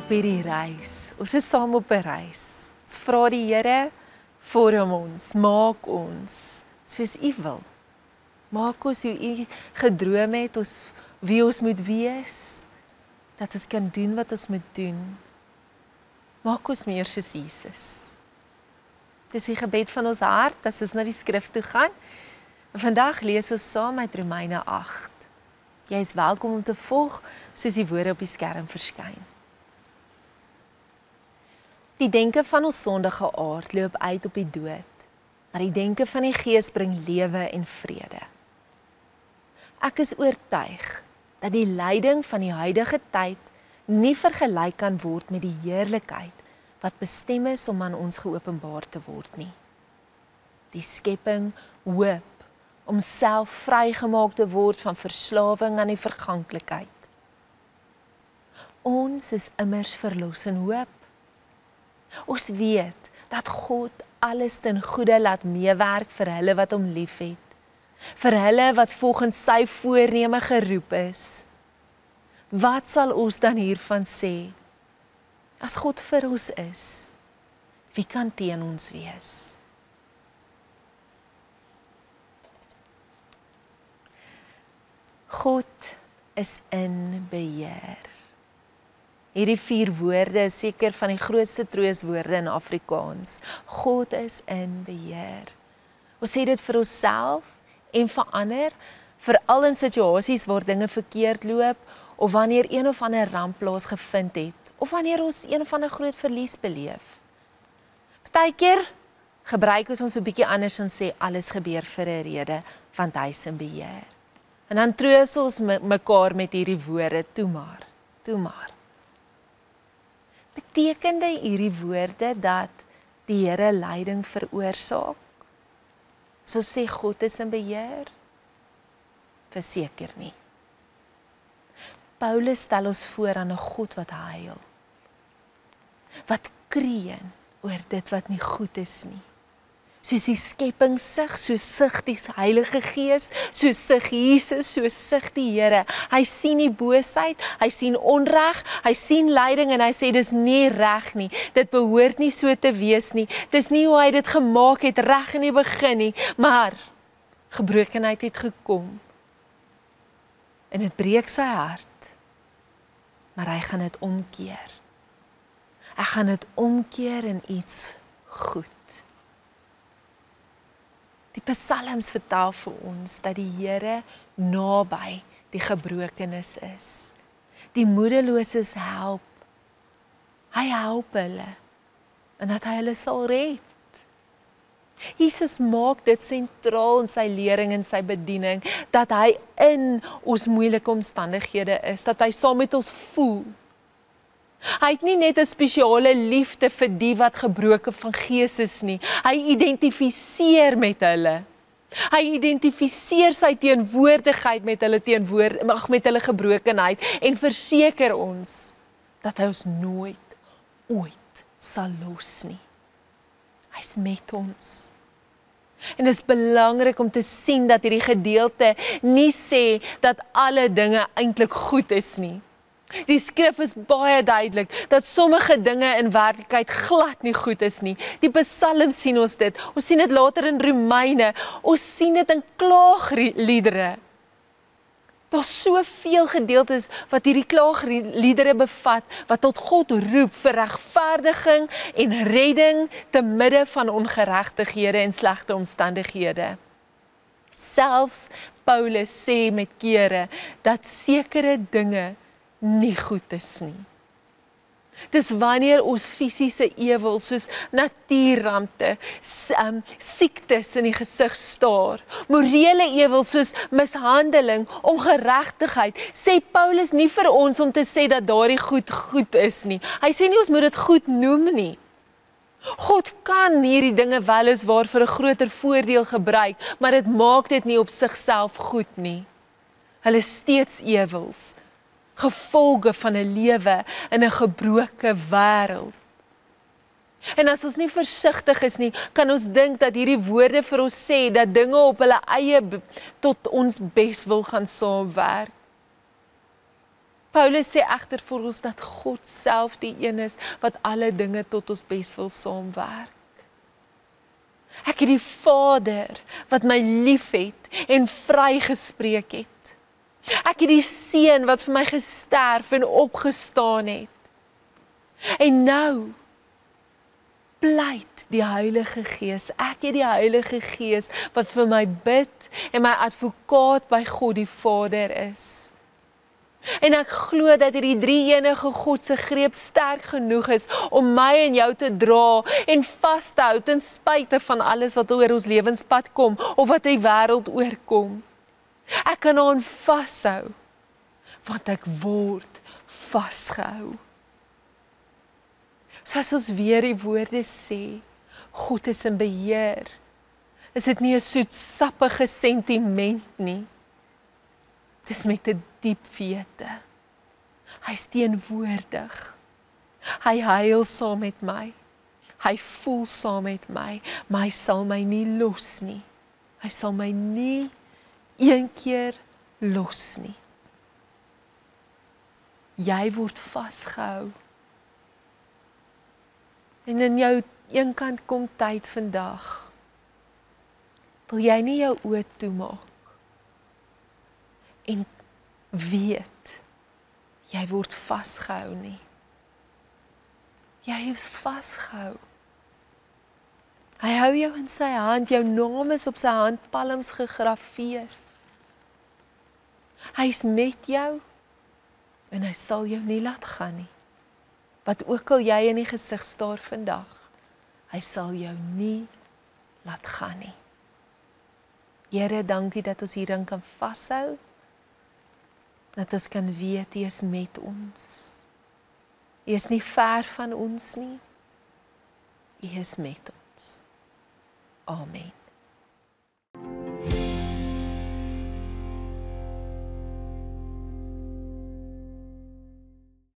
op hierdie reis. Ons is saam op 'n reis. Ons vra die Here, vorm ons, maak ons soos U wil. Maak ons hoe U gedroom het, ons wie ons moet wees, dat ons kan doen wat ons moet doen. Maak ons meer soos Jesus. Dis die gebed van ons hart, as ons na die skrif toe gaan. Vandag lees ons saam uit Romeine 8. Jy is welkom om te volg, soos die woorde op die skerm verskyn. Die denke van ons sondige aard loop uit op die dood, maar die denke van die Gees bring lewe en vrede. Ek is oortuig dat die lyding van die huidige tyd nie vergelyk kan word met die heerlikheid wat bestem is om aan ons geopenbaar te word nie. Die skepping hoop om self vrygemaak te word van verslawing aan die verganklikheid. Ons is immers verlos in hoop. Ons weet dat God alles ten goeie laat meewerk vir hulle wat hom liefhet, vir hulle wat volgens sy voorneme geroep is. Wat sal ons dan hiervan sê? As God vir ons is, wie kan teen ons wees? God is in beheer. Hierdie 4 woorde is seker van die grootste trooswoorde in Afrikaans. God is in beheer. Ons sê dit vir onsself en vir ander, veral in situasies waar dinge verkeerd loop, of wanneer een of ander ramp plaasgevind het, of wanneer ons een of ander groot verlies beleef. Partykeer gebruik ons 'n bietjie anders en sê alles gebeur vir 'n rede, want hy is in beheer. En dan troos ons mekaar met hierdie woorde, toe maar, toe maar. Betekende hierdie woorde dat die Here lyding veroorsaak? So sê God is in beheer? Verseker nie. Paulus stel ons voor aan 'n God wat huil, wat kreun oor dit wat nie goed is nie. Soos die skepping sug, so sug die Heilige Gees, so sug Jesus, so sug die Here. Hy sien die boosheid, hy sien onreg, hy sien lyding en hy sê dis nie reg nie. Dit behoort nie so te wees nie. Dis nie hoe hy dit gemaak het reg in die begin nie, maar gebrokenheid het gekom. En dit breek sy hart. Maar hy gaan dit omkeer. Hy gaan dit omkeer in iets goed. Die psalms vertel vir ons dat die Here naby die gebrokenes is. Die moedeloses help. Hy help hulle. En dat hy hulle sal red. Jesus maak dit sentraal in sy lering en sy bediening, dat hy in ons moeilike omstandighede is, dat hy saam met ons voel. Hy het nie net 'n spesiale liefde vir die wat gebroken van gees is nie, hy identifiseer met hulle. Hy identifiseer sy teenwoordigheid met hulle met hulle gebrokenheid en verseker ons dat hy ons nooit, ooit sal los nie. Hy's met ons. En dit is belangrik om te sien dat hierdie gedeelte nie sê dat alle dinge eintlik goed is nie. Die skrif is baie duidelik dat sommige dinge in werklikheid glad nie goed is nie. Die Psalms sien ons dit. Ons sien dit later in Romeine. Ons sien dit in klaagliedere. Daar's soveel gedeeltes wat hierdie klaagliedere bevat, wat tot God roep vir regverdiging en redding te midde van ongeregtighede en slegte omstandighede. Selfs Paulus sê met kere dat sekere dinge nie goed is nie. Dis wanneer ons fisiese ewels soos natuurrampe, siektes in die gesig staar, morele ewels soos mishandeling, ongeregtigheid, sê Paulus nie vir ons om te sê dat daardie goed is nie. Hy sê nie ons moet dit goed noem nie. God kan hierdie dinge weliswaar vir 'n groter voordeel gebruik, maar dit maak dit nie op sigself goed nie. Hulle is steeds ewels. Gevolge van 'n lewe in 'n gebroke wêreld. En as ons nie versigtig is nie, kan ons dink dat hierdie woorde vir ons sê dat dinge op hulle eie tot ons bes wil gaan saamwerk. Paulus sê egter vir ons dat God self die een is wat alle dinge tot ons bes wil saamwerk. Ek het die Vader wat my liefhet en vrygespreek het. Ek het die Seun wat vir my gesterf en opgestaan het. En nou pleit die Heilige Gees. Ek het die Heilige Gees wat vir my bid en my advokaat by God die Vader is. En ek glo dat hierdie drie-enige God se greep sterk genoeg is om my en jou te dra en vas te hou ten spyte van alles wat oor ons lewenspad kom of wat die wêreld oorkom. Ek kan aan vashou want ek word vasgehou. So as ons weer die woorde sê, God is in beheer, is dit nie 'n soetsappige sentiment nie. Dis met 'n diep wete. Hy's teenwoordig. Hy huil saam met my. Hy voel saam met my, maar hy sal my nie los nie. Hy sal my nie een keer los nie. Jy word vasgehou. En in jou eenkant kom tyd vandag. Wil jy nie jou oë toemaak en weet, jy word vasgehou nie. Jy is vasgehou. Hy hou jou in sy hand, jou naam is op sy handpalms gegraveer. Hy is met jou en hy sal jou nie laat gaan nie. Wat ook al jy in die gesig staar vandag, hy sal jou nie laat gaan nie. Here, dankie dat ons hierin kan vashou, dat ons kan weet, U is met ons. U is nie ver van ons nie, U is met ons. Amen.